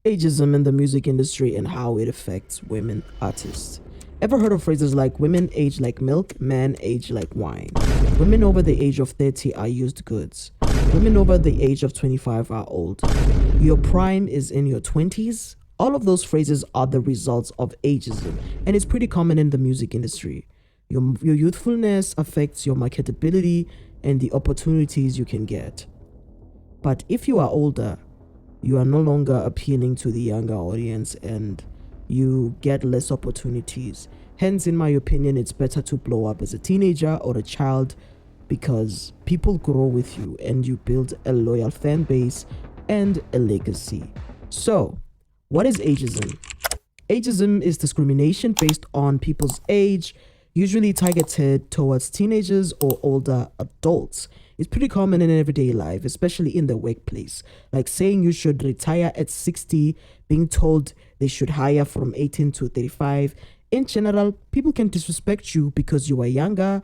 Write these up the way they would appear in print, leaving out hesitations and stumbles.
Ageism in the music industry and how it affects women artists. Ever heard of phrases like women age like milk, men age like wine? Women over the age of 30 are used goods. Women over the age of 25 are old. Your prime is in your 20s. All of those phrases are the results of ageism, and it's pretty common in the music industry. Your youthfulness affects your marketability and the opportunities you can get. But if you are older, you are no longer appealing to the younger audience and you get less opportunities. Hence, in my opinion, it's better to blow up as a teenager or a child because people grow with you and you build a loyal fan base and a legacy. So, what is ageism? Ageism is discrimination based on people's age, usually targeted towards teenagers or older adults. It's pretty common in everyday life, especially in the workplace. Like saying you should retire at 60, being told they should hire from 18 to 35. In general, people can disrespect you because you are younger,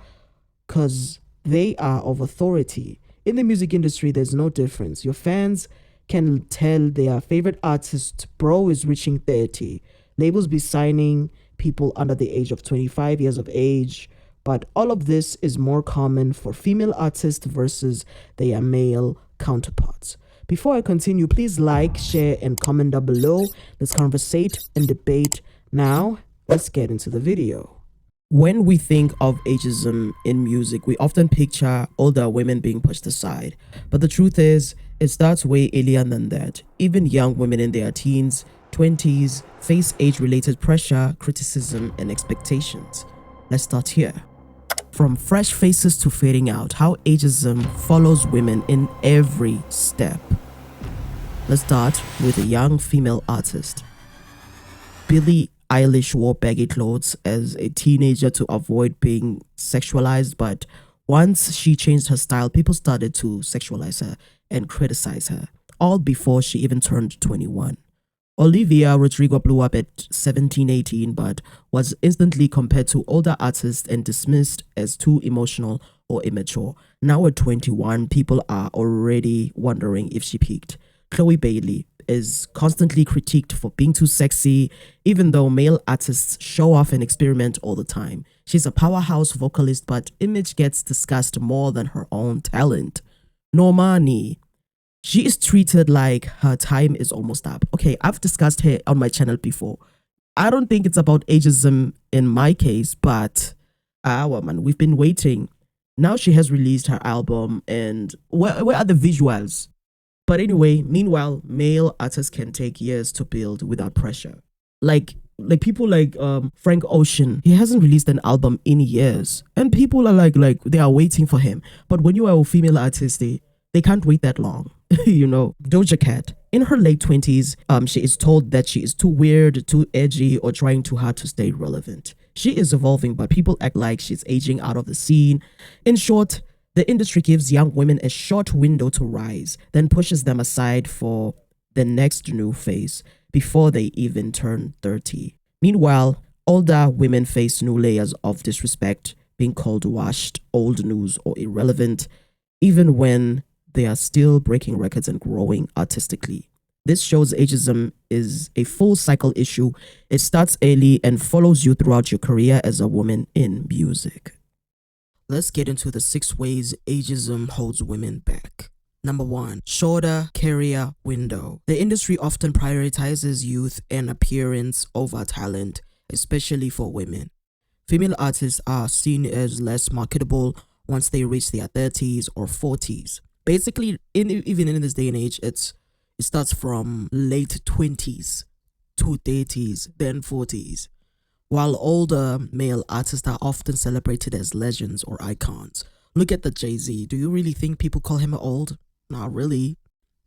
because they are of authority. In the music industry, there's no difference. Your fans can tell their favorite artist, bro, is reaching 30. Labels be signing people under the age of 25 years of age. But all of this is more common for female artists versus their male counterparts. Before I continue, please like, share, and comment down below. Let's conversate and debate. Now, let's get into the video. When we think of ageism in music, we often picture older women being pushed aside. But the truth is, it starts way earlier than that. Even young women in their teens, 20s, face age-related pressure, criticism, and expectations. Let's start here. From fresh faces to fading out, how ageism follows women in every step. Let's start with a young female artist. Billie Eilish wore baggy clothes as a teenager to avoid being sexualized, but once she changed her style, people started to sexualize her and criticize her, all before she even turned 21. Olivia Rodrigo blew up at 17-18 but was instantly compared to older artists and dismissed as too emotional or immature. Now at 21, people are already wondering if she peaked. Chloe Bailey is constantly critiqued for being too sexy, even though male artists show off and experiment all the time. She's a powerhouse vocalist, but image gets discussed more than her own talent. Normani. She is treated like her time is almost up. Okay, I've discussed her on my channel before. I don't think it's about ageism in my case, but man, we've been waiting. Now she has released her album, and where are the visuals? But anyway, meanwhile, male artists can take years to build without pressure. Like people like Frank Ocean, he hasn't released an album in years, and people are like they are waiting for him. But when you are a female artist, they can't wait that long. You know, Doja Cat, in her late 20s, she is told that she is too weird, too edgy, or trying too hard to stay relevant. She is evolving, but people act like she's aging out of the scene. In short, the industry gives young women a short window to rise, then pushes them aside for the next new phase before they even turn 30. Meanwhile, older women face new layers of disrespect, being called washed, old news, or irrelevant, even when they are still breaking records and growing artistically. This shows ageism is a full cycle issue. It starts early and follows you throughout your career as a woman in music. Let's get into the 6 ways ageism holds women back. Number 1, shorter career window. The industry often prioritizes youth and appearance over talent, especially for women. Female artists are seen as less marketable once they reach their 30s or 40s. Basically, even in this day and age, it starts from late 20s to 30s, then 40s. While older male artists are often celebrated as legends or icons. Look at the Jay-Z. Do you really think people call him old? Not really.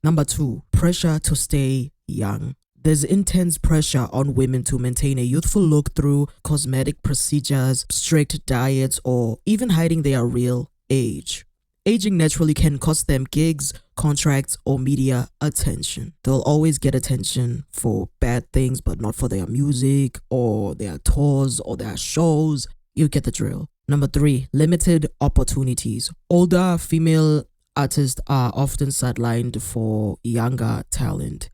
Number 2, pressure to stay young. There's intense pressure on women to maintain a youthful look through cosmetic procedures, strict diets, or even hiding their real age. Aging naturally can cost them gigs, contracts, or media attention. They'll always get attention for bad things, but not for their music or their tours or their shows. You get the drill. Number 3, limited opportunities. Older female artists are often sidelined for younger talent.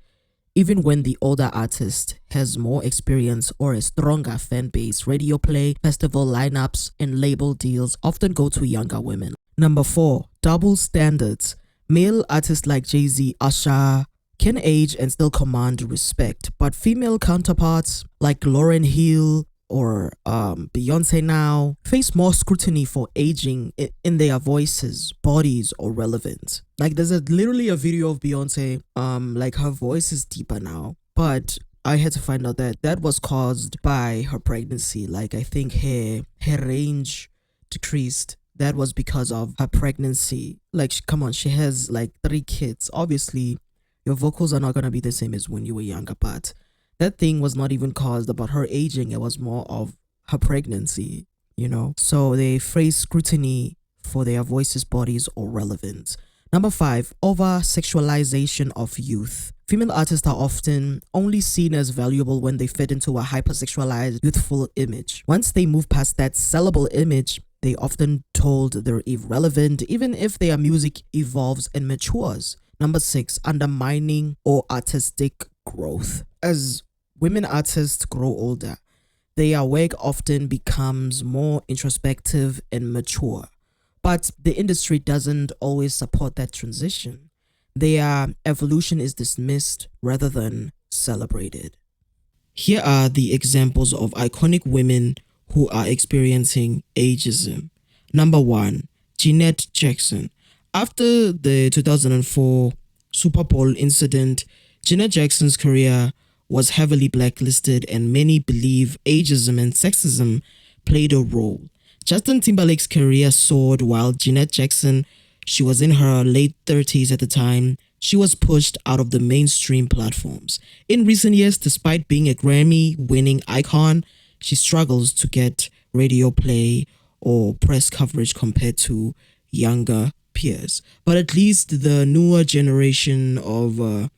Even when the older artist has more experience or a stronger fan base, radio play, festival lineups, and label deals often go to younger women. Number 4, double standards. Male artists like Jay-Z, Usher can age and still command respect, but female counterparts like Lauryn Hill or Beyoncé now face more scrutiny for aging in their voices, bodies, or relevance. Like there's literally a video of Beyoncé, like her voice is deeper now, but I had to find out that that was caused by her pregnancy. Like I think her range decreased. That was because of her pregnancy. Like come on, she has like 3 kids. Obviously, your vocals are not gonna be the same as when you were younger, but that thing was not even caused about her aging. It was more of her pregnancy, you know? So they face scrutiny for their voices, bodies, or relevance. Number 5, over-sexualization of youth. Female artists are often only seen as valuable when they fit into a hypersexualized, youthful image. Once they move past that sellable image, they often told they're irrelevant, even if their music evolves and matures. Number 6, undermining or artistic growth. As women artists grow older, their work often becomes more introspective and mature. But the industry doesn't always support that transition. Their evolution is dismissed rather than celebrated. Here are the examples of iconic women who are experiencing ageism. Number 1, Janet Jackson. After the 2004 Super Bowl incident, Janet Jackson's career was heavily blacklisted, and many believe ageism and sexism played a role. Justin Timberlake's career soared while Janet Jackson, she was in her late 30s at the time, she was pushed out of the mainstream platforms. In recent years, despite being a Grammy-winning icon, she struggles to get radio play or press coverage compared to younger peers. But at least the newer generation of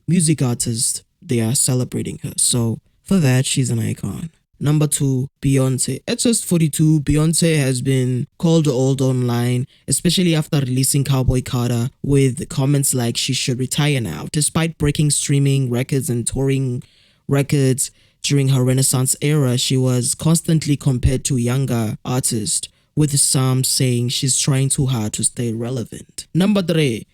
music artists, they are celebrating her. So for that, she's an icon. Number 2, Beyoncé. At just 42, Beyoncé has been called old online, especially after releasing Cowboy Carter with comments like she should retire now. Despite breaking streaming records and touring records during her Renaissance era, she was constantly compared to younger artists, with some saying she's trying too hard to stay relevant. Number 3,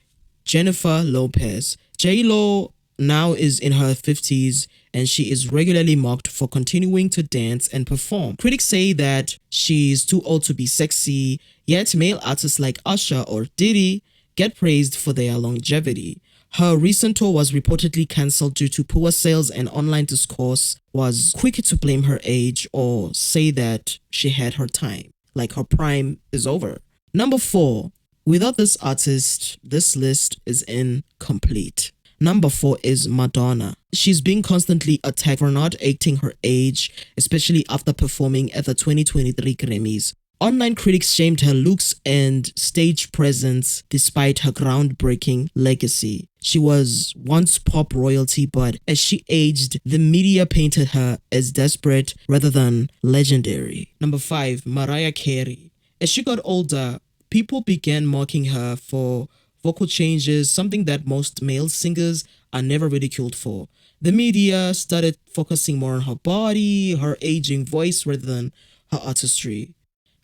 Jennifer Lopez. J-Lo now is in her 50s and she is regularly mocked for continuing to dance and perform. Critics say that she's too old to be sexy, yet male artists like Usher or Diddy get praised for their longevity. Her recent tour was reportedly cancelled due to poor sales, and online discourse was quick to blame her age or say that she had her time, like her prime is over. Number 4, without this artist, this list is incomplete. Number 4 is Madonna. She's being constantly attacked for not acting her age, especially after performing at the 2023 Grammys. Online critics shamed her looks and stage presence despite her groundbreaking legacy. She was once pop royalty, but as she aged, the media painted her as desperate rather than legendary. Number 5, Mariah Carey. As she got older, people began mocking her for vocal changes, something that most male singers are never ridiculed for. The media started focusing more on her body, her aging voice rather than her artistry.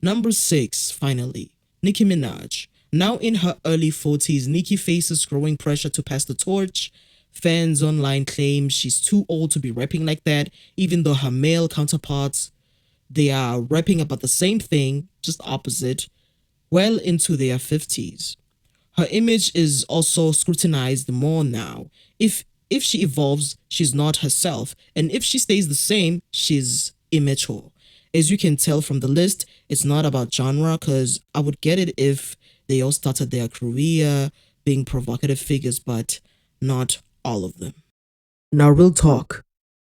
Number 6, finally, Nicki Minaj. Now in her early 40s, Nicki faces growing pressure to pass the torch. Fans online claim she's too old to be rapping like that, even though her male counterparts, they are rapping about the same thing, just opposite, well into their 50s. Her image is also scrutinized more now. If she evolves, she's not herself, and if she stays the same, she's immature. As you can tell from the list, it's not about genre, because I would get it if they all started their career being provocative figures, but not all of them. Now, real talk.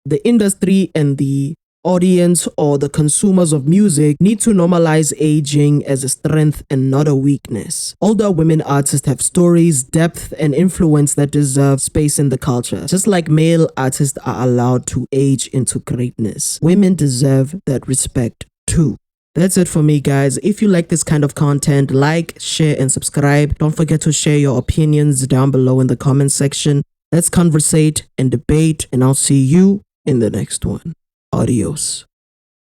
The industry and the audience or the consumers of music need to normalize aging as a strength and not a weakness. Older women artists have stories, depth, and influence that deserve space in the culture. Just like male artists are allowed to age into greatness, women deserve that respect too. That's it for me, guys. If you like this kind of content, like, share, and subscribe. Don't forget to share your opinions down below in the comment section. Let's conversate and debate, and I'll see you in the next one. Adios.